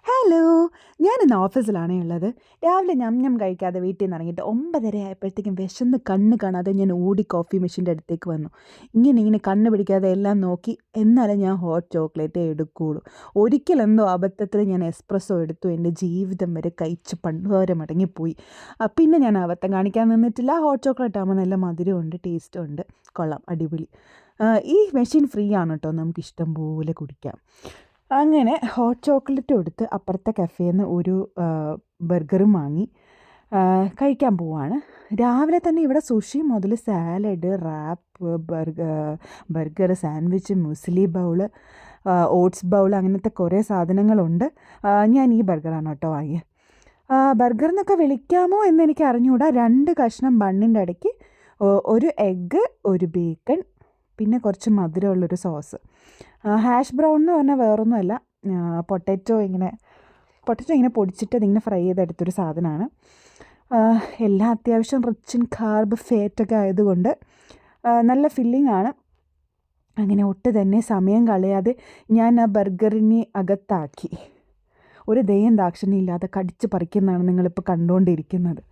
Hello, ഞാനിന്ന് ഓഫീസിലാണേ ഉള്ളത്. രാവിലെ ഞം കഴിക്കാതെ വീട്ടിൽ നിന്ന് ഇറങ്ങിയിട്ട് 9:30 ആയപ്പോഴത്തേക്കും വിശന്ന് കണ്ണ് കാണാതെ ഞാൻ ഓടി കോഫി മെഷീൻ്റെ അടുത്തേക്ക് വന്നു. ഇങ്ങനെ കണ്ണ് പിടിക്കാതെ എല്ലാം നോക്കി എന്നാലേ ഞാൻ ഹോട്ട് ചോക്ലേറ്റേ എടുക്കുകയുള്ളൂ. ഒരിക്കലെന്തോ അബദ്ധത്തിൽ ഞാൻ എസ്പ്രസ്സോ എടുത്തു. എൻ്റെ ജീവിതം വരെ കഴിച്ച് പണ്ടുവരെ മടങ്ങിപ്പോയി. പിന്നെ ഞാൻ അബദ്ധം കാണിക്കാൻ നിന്നിട്ടില്ല. ഹോട്ട് ചോക്ലേറ്റ് ആകുമ്പോൾ നല്ല മധുരമുണ്ട്, ടേസ്റ്റും ഉണ്ട്, കൊള്ളാം, അടിപൊളി. ഈ മെഷീൻ ഫ്രീ ആണ് കേട്ടോ, നമുക്ക് ഇഷ്ടം പോലെ കുടിക്കാം. അങ്ങനെ ഹോട്ട് ചോക്ലേറ്റും എടുത്ത് അപ്പുറത്തെ കഫേയിൽ നിന്ന് ഒരു ബർഗറും വാങ്ങി കഴിക്കാൻ പോവാണ്. രാവിലെ തന്നെ ഇവിടെ സുഷി മുതൽ salad, wrap, burger, sandwich, muesli bowl, oats bowl, അങ്ങനത്തെ കുറേ സാധനങ്ങളുണ്ട്. ഞാൻ ഈ ബർഗറാണ് കേട്ടോ വാങ്ങിയത്. ബർഗർ എന്നൊക്കെ വിളിക്കാമോ എന്നെനിക്ക് അറിഞ്ഞുകൂടാ. 2 കഷ്ണം ബണ്ണിൻ്റെ ഇടയ്ക്ക് ഒരു എഗ്ഗ്, ഒരു ബേക്കൺ, പിന്നെ കുറച്ച് മധുരമുള്ളൊരു സോസ്. ഹാഷ് ബ്രൗൺ എന്ന് പറഞ്ഞാൽ വേറൊന്നുമല്ല, പൊട്ടറ്റോ ഇങ്ങനെ പൊടിച്ചിട്ട് അതിങ്ങനെ ഫ്രൈ ചെയ്തെടുത്തൊരു സാധനമാണ്. എല്ലാം അത്യാവശ്യം റിച്ച് ഇൻ കാർബ്, ഫാറ്റൊക്കെ ആയതുകൊണ്ട് നല്ല ഫില്ലിംഗ് ആണ്. അങ്ങനെ ഒട്ട് തന്നെ സമയം കളയാതെ ഞാൻ ആ ബർഗറിനെ അകത്താക്കി. ഒരു ദയം ദാക്ഷിണ്യം ഇല്ലാതെ കടിച്ച് പറിക്കുന്നതാണ് നിങ്ങളിപ്പോൾ കണ്ടുകൊണ്ടിരിക്കുന്നത്.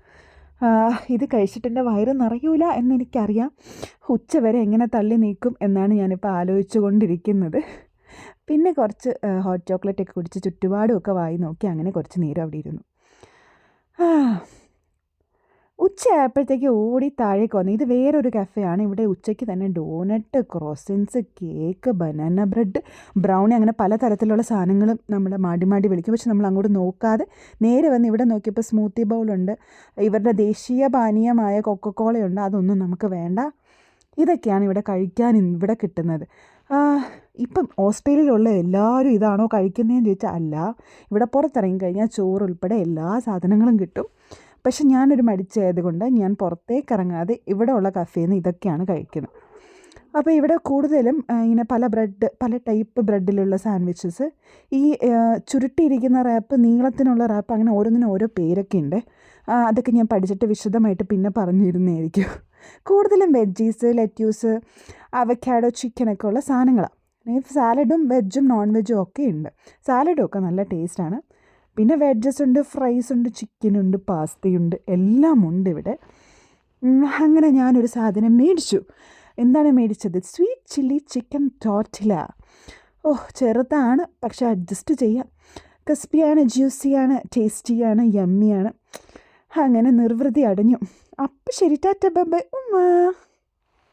ഇത് കഴിച്ചിട്ട് എൻ്റെ വയറ് നിറയൂല എന്നെനിക്കറിയാം. ഉച്ചവരെ എങ്ങനെ തള്ളി നീക്കും എന്നാണ് ഞാനിപ്പോൾ ആലോചിച്ചു കൊണ്ടിരിക്കുന്നത്. പിന്നെ കുറച്ച് ഹോട്ട് ചോക്ലേറ്റൊക്കെ കുടിച്ച് ചുറ്റുപാടുമൊക്കെ വായി നോക്കി അങ്ങനെ കുറച്ച് നേരം അവിടെ ഇരുന്നു. ഉച്ചയായപ്പോഴത്തേക്ക് ഓടി താഴേക്ക് വന്നു. ഇത് വേറൊരു കഫേയാണ്. ഇവിടെ ഉച്ചയ്ക്ക് തന്നെ donut, croissants, cake, banana bread, brownie, അങ്ങനെ പലതരത്തിലുള്ള സാധനങ്ങളും നമ്മുടെ മാടി വിളിക്കും. പക്ഷെ നമ്മൾ അങ്ങോട്ട് നോക്കാതെ നേരെ വന്ന് ഇവിടെ നോക്കിയപ്പോൾ സ്മൂത്തി ബൗളുണ്ട്, ഇവരുടെ ദേശീയ പാനീയമായ കൊക്കക്കോളയുണ്ട്. അതൊന്നും നമുക്ക് വേണ്ട. ഇതൊക്കെയാണ് ഇവിടെ കഴിക്കാൻ ഇവിടെ കിട്ടുന്നത്. ഇപ്പം ഓസ്ട്രേലിയയിലുള്ള എല്ലാവരും ഇതാണോ കഴിക്കുന്നതെന്ന് ചോദിച്ചാൽ അല്ല. ഇവിടെ പുറത്തിറങ്ങി കഴിഞ്ഞാൽ ചോറുൾപ്പെടെ എല്ലാ സാധനങ്ങളും കിട്ടും. പക്ഷെ ഞാനൊരു മടിച്ചായതുകൊണ്ട് ഞാൻ പുറത്തേക്ക് ഇറങ്ങാതെ ഇവിടെ ഉള്ള കഫേയിൽ നിന്ന് ഇതൊക്കെയാണ് കഴിക്കുന്നത്. അപ്പോൾ ഇവിടെ കൂടുതലും ഇങ്ങനെ പല ടൈപ്പ് ബ്രെഡിലുള്ള സാൻഡ്വിച്ചസ്, ഈ ചുരുട്ടിയിരിക്കുന്ന റാപ്പ്, നീളത്തിനുള്ള റാപ്പ്, അങ്ങനെ ഓരോന്നിനും ഓരോ പേരൊക്കെ ഉണ്ട്. അതൊക്കെ ഞാൻ പഠിച്ചിട്ട് വിശദമായിട്ട് പിന്നെ പറഞ്ഞിരുന്നതായിരിക്കും. കൂടുതലും വെജീസ്, ലെറ്റ്യൂസ്, അവക്കാഡോ, ചിക്കനൊക്കെ ഉള്ള സാധനങ്ങളാണ്. സാലഡും വെജും നോൺ വെജും ഒക്കെ ഉണ്ട്. സാലഡും ഒക്കെ നല്ല ടേസ്റ്റാണ്. പിന്നെ വെജസ് ഉണ്ട്, ഫ്രൈസ് ഉണ്ട്, ചിക്കനുണ്ട്, പാസ്തയുണ്ട്, എല്ലാം ഉണ്ട് ഇവിടെ. അങ്ങനെ ഞാനൊരു സാധനം മേടിച്ചു. എന്താണ് മേടിച്ചത്? Sweet chilli chicken tortilla. ചെറുതാണ്, പക്ഷെ അഡ്ജസ്റ്റ് ചെയ്യാം. ക്രിസ്പിയാണ്, ജ്യൂസിയാണ്, ടേസ്റ്റിയാണ്, യമ്മിയാണ്. അങ്ങനെ നിർവൃതി അടഞ്ഞു. അപ്പം ശരി, ടാറ്റ, ബൈ ബൈ, ഉമ്മ.